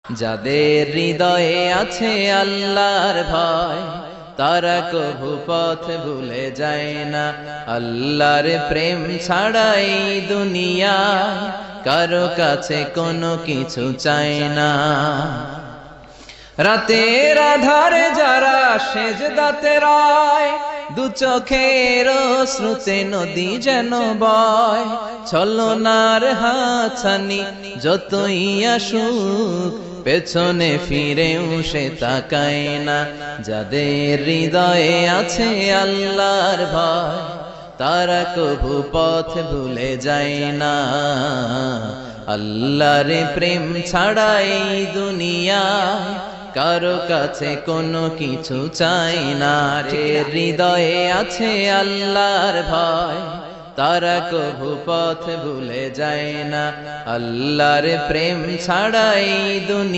যাদের হৃদয়ে আছে আল্লাহর ভয়, তারা কভু পথ ভুলে যায় না। আল্লাহর প্রেম ছাড়া এই দুনিয়ায় কারো কাছে কোনো কিছু চায় না। রাতের আধারে যারা সেজদাতে রয়, দু চোখের শ্রুতে নদী যেন বয়। ছলনার হাতছানি যতই আসুক, পেছনে ফিরেও সে তাকায় না। যাদের হৃদয়ে আছে আল্লাহর ভয়, তারা কভু পথ ভুলে যায় না। আল্লাহর প্রেম ছাড়া এই দুনিয়ায় কারো কাছে কোনো কিছু চাই না। যে হৃদয়ে আছে আল্লাহর ভয়, তারা কভু পথ ভুলে যায় না। আল্লাহর প্রেম ছাড়া এই দুনিয়া